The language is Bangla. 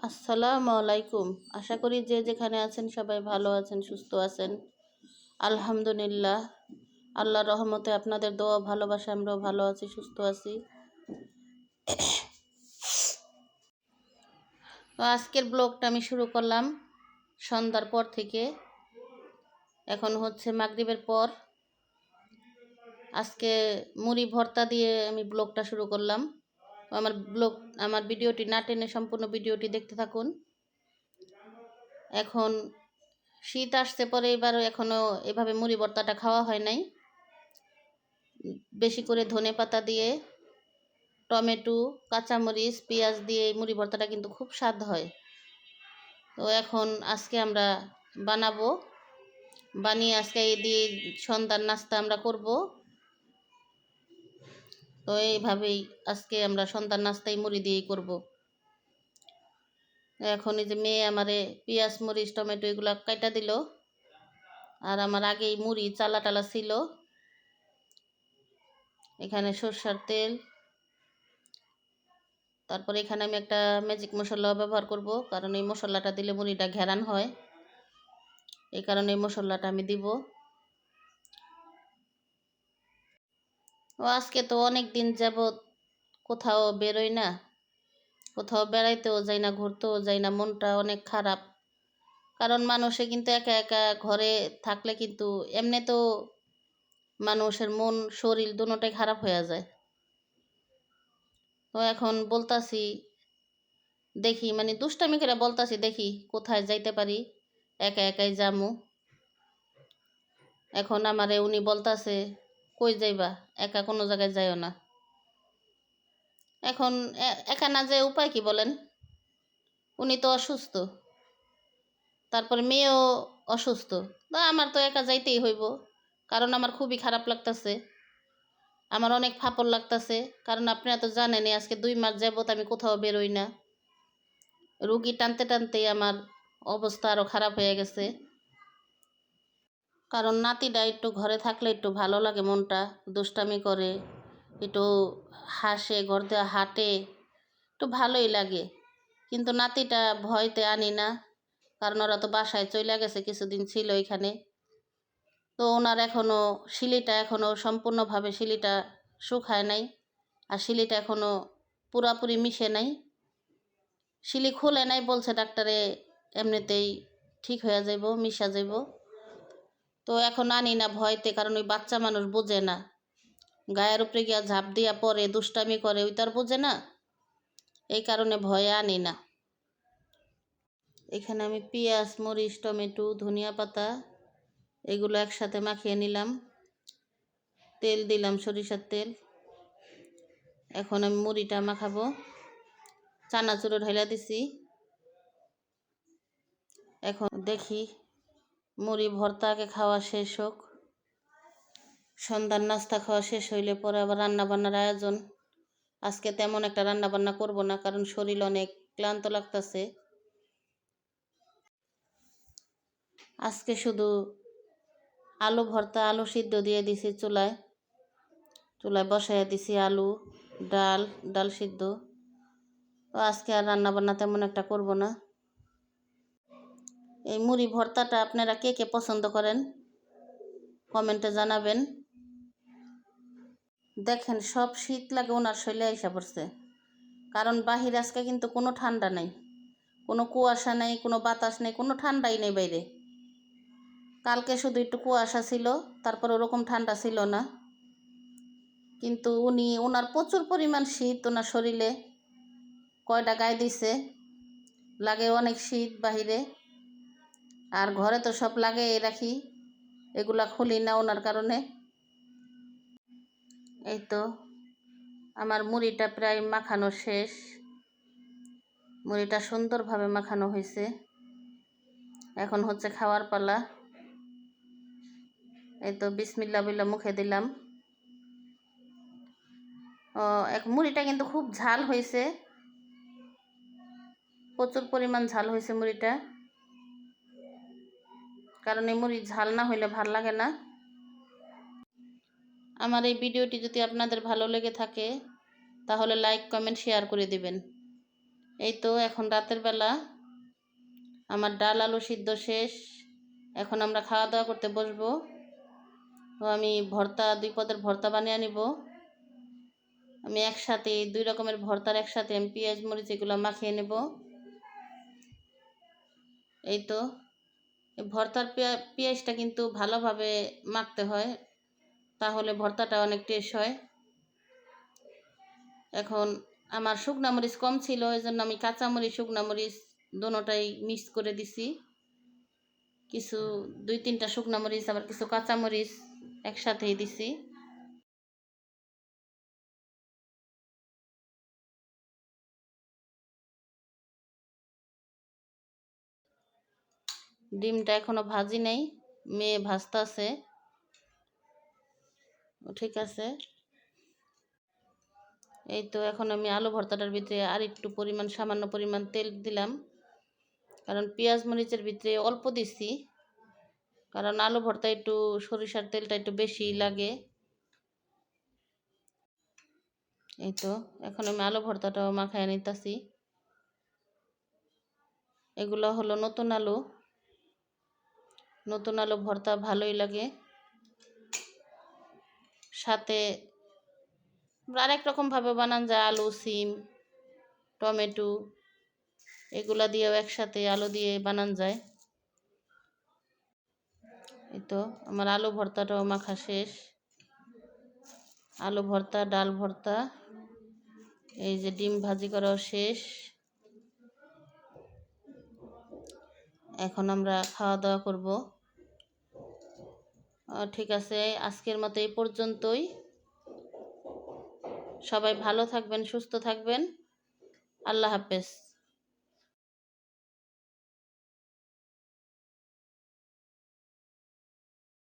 আসসালামু আলাইকুম। আশা করি যে যেখানে আছেন সবাই ভালো আছেন, সুস্থ আছেন। আলহামদুলিল্লাহ, আল্লাহর রহমতে আপনাদের দোয়া ভালোবাসা আমরাও ভালো আছি, সুস্থ আছি। তো আজকের ব্লগটা আমি শুরু করলাম সন্ধ্যার পর থেকে। এখন হচ্ছে মাগরিবের পর। আজকে মুড়ি ভর্তা দিয়ে আমি ব্লগটা শুরু করলাম। আমার ভিডিওটি না টেনে সম্পূর্ণ ভিডিওটি দেখতে থাকুন। এখন শীত আসতে পরে এখনো এভাবে মুড়ি ভর্তাটা খাওয়া হয় নাই। বেশি করে ধনেপাতা দিয়ে, টমেটো, কাঁচামরিচ, পেঁয়াজ দিয়ে এই মুড়ি ভর্তাটা কিন্তু খুব স্বাদ হয়। তো এখন আজকে আমরা বানাবো, বানিয়ে আজকে এই দিয়ে সন্ধ্যার নাস্তা আমরা করব। তো এইভাবেই আজকে আমরা সন্ধ্যার নাস্তাই মুড়ি দিয়েই করব। এখন এই যে মেয়ে আমারে পেঁয়াজ, মরিচ, টমেটো এগুলো কাটা দিল। আর আমার আগেই মুড়ি চালা টালা ছিল। এখানে সরষের তেল, তারপরে এখানে আমি একটা ম্যাজিক মশলা ব্যবহার করব, কারণ এই মশলাটা দিলে মুড়িটা ঘেরান হয়। এই কারণে এই মশলাটা আমি দিব। আজকে তো অনেক দিন যাবত কোথাও বেরোই না, কোথাও বেড়াইতেও যাই না, ঘুরতেও যাই না। মনটা অনেক খারাপ, কারণ মানুষে কিন্তু একা একা ঘরে থাকলে কিন্তু এমনিতেও মানুষের মন শরীর দুটোটাই খারাপ হয়ে যায়। তো এখন বলতাছি, দেখি মানে দুষ্টামি করে বলতাছি, দেখি কোথায় যাইতে পারি, একা একাই যামু। এখন আমারে উনি বলতাছে, কই যাইবা, একা কোনো জায়গায় যাইও না। এখন একা না যেয়ে উপায় কি বলেন? উনি তো অসুস্থ, তারপর মেয়েও অসুস্থ। আমার তো একা যাইতেই হইব, কারণ আমার খুবই খারাপ লাগতেছে, আমার অনেক ফাপড় লাগতেছে। কারণ আপনারা তো জানেনই আজকে 2 মাস যাবত আমি কোথাও বেরোই না। রুগী টানতে টানতেই আমার অবস্থা আরও খারাপ হয়ে গেছে। কারণ নাতিটা একটু ঘরে থাকলে একটু ভালো লাগে, মনটা দুষ্টামি করে, একটু হাসে, ঘর দিয়ে হাঁটে, একটু ভালোই লাগে। কিন্তু নাতিটা ভয়তে আনি না, কারণ ওরা তো বাসায় চলে গেছে, কিছুদিন ছিল এখানে। তো ওনার এখনও সম্পূর্ণভাবে শিলিটা শুকায় নাই, আর শিলিটা এখনও পুরাপুরি মিশে নাই। শিলি খুলে নাই, বলছে ডাক্তারে এমনিতেই ঠিক হয়ে যাইব, মিশা যাইব। তো এখন আনি না ভয়তে, কারণ ওই বাচ্চা মানুষ বোঝে না, গায়ের উপরে গিয়া ঝাঁপ দিয়া পরে দুষ্টামি করে, ওই তার বোঝে না। এই কারণে ভয়ে আনি না। এখানে আমি পেঁয়াজ, মরিচ, টমেটো, ধনিয়া পাতা এগুলো একসাথে মাখিয়ে নিলাম। তেল দিলাম, সরিষার তেল। এখন আমি মুড়িটা মাখাবো, চানাচুরও ঢাইলা দিছি। এখন দেখি মুড়ি ভর্তা আগে খাওয়া শেষ হোক, সন্ধ্যার নাস্তা খাওয়া শেষ হইলে পরে আবার রান্নাবান্নার আয়োজন। আজকে তেমন একটা রান্নাবান্না করব না, কারণ শরীর অনেক ক্লান্ত লাগতেছে। আজকে শুধু আলু ভর্তা, আলু সিদ্ধ দিয়ে দিছি চুলায় বসাইয়া দিছি, আলু, ডাল সিদ্ধ। তো আজকে আর রান্নাবান্না তেমন একটা করব না। এই মুড়ি ভর্তাটা আপনারা কে কে পছন্দ করেন কমেন্টে জানাবেন। দেখেন, সব শীত লাগে ওনার শৈলে আইসা পড়ছে, কারণ বাহির আজকে কিন্তু কোনো ঠান্ডা নাই, কোনো কুয়াশা নাই, কোনো বাতাস নেই, কোনো ঠান্ডাই নেই বাইরে। কালকে শুধু একটু কুয়াশা ছিল, তারপর ওরকম ঠান্ডা ছিল না। কিন্তু ওনার প্রচুর পরিমাণ শীত ওনার শরীরে, কয়টা গায়ে দিছে, লাগে অনেক শীত বাহিরে। আর ঘরে তো সব লাগিয়ে রাখি, এগুলা খুলি না ওনার কারণে। এই তো আমার মুড়িটা প্রায় মাখানো শেষ, মুড়িটা সুন্দরভাবে মাখানো হয়েছে। এখন হচ্ছে খাওয়ার পালা। এই তো বিসমিল্লাহ বইলা মুখে দিলাম। মুড়িটা কিন্তু খুব ঝাল হয়েছে, প্রচুর পরিমাণ ঝাল হয়েছে মুড়িটা, কারণ এই মুড়ি ঝাল না হইলে ভাল লাগে না। আমার এই ভিডিওটি যদি আপনাদের ভালো লেগে থাকে তাহলে লাইক, কমেন্ট, শেয়ার করে দিবেন। এই তো এখন রাতের বেলা আমার ডাল আলু সিদ্ধ শেষ। এখন আমরা খাওয়া দাওয়া করতে বসবো। তো আমি ভর্তা 2 পদের ভর্তা বানিয়ে নিব। আমি একসাথে 2 রকমের ভর্তার একসাথে আমি পেঁয়াজ মরিচ এগুলো মাখিয়ে নেব। এই তো এই ভর্তার পেঁয়াজটা কিন্তু ভালোভাবে মাখতে হয়, তাহলে ভর্তাটা অনেক টেস্ট হয়। এখন আমার শুকনা মরিচ কম ছিল, এই জন্য আমি কাঁচামরিচ শুকনা মরিচ দোনোটাই মিক্স করে দিছি। কিছু 2-3টা শুকনা মরিচ আবার কিছু কাঁচামরিচ একসাথেই দিছি। ডিমটা এখনো ভাজি নেই, মেয়ে ভাজতাছে। ঠিক আছে। এই তো এখন আমি আলু ভর্তাটার ভিতরে আর একটু সামান্য পরিমাণ তেল দিলাম, কারণ পেঁয়াজ মরিচের ভিতরে অল্প দিছি, কারণ আলু ভর্তা একটু সরিষার তেলটা একটু বেশি লাগে। এই তো এখন আমি আলু ভর্তাটাও মাখায় নিতেছি। এগুলো হলো নতুন আলু ভর্তা ভালোই লাগে। সাথে আরেক রকমভাবে বানান যায়, আলু সিম টমেটো এগুলা দিয়েও একসাথে আলু দিয়ে বানান যায়। এই তো আমার আলু ভর্তাটাও মাখা শেষ। আলু ভর্তা, ডাল ভর্তা, এই যে ডিম ভাজি করাও শেষ। এখন আমরা খাওয়া দাওয়া করব। ঠিক আছে, আজকের মতো এই পর্যন্তই। সবাই ভালো থাকবেন, সুস্থ থাকবেন। আল্লাহ হাফেজ।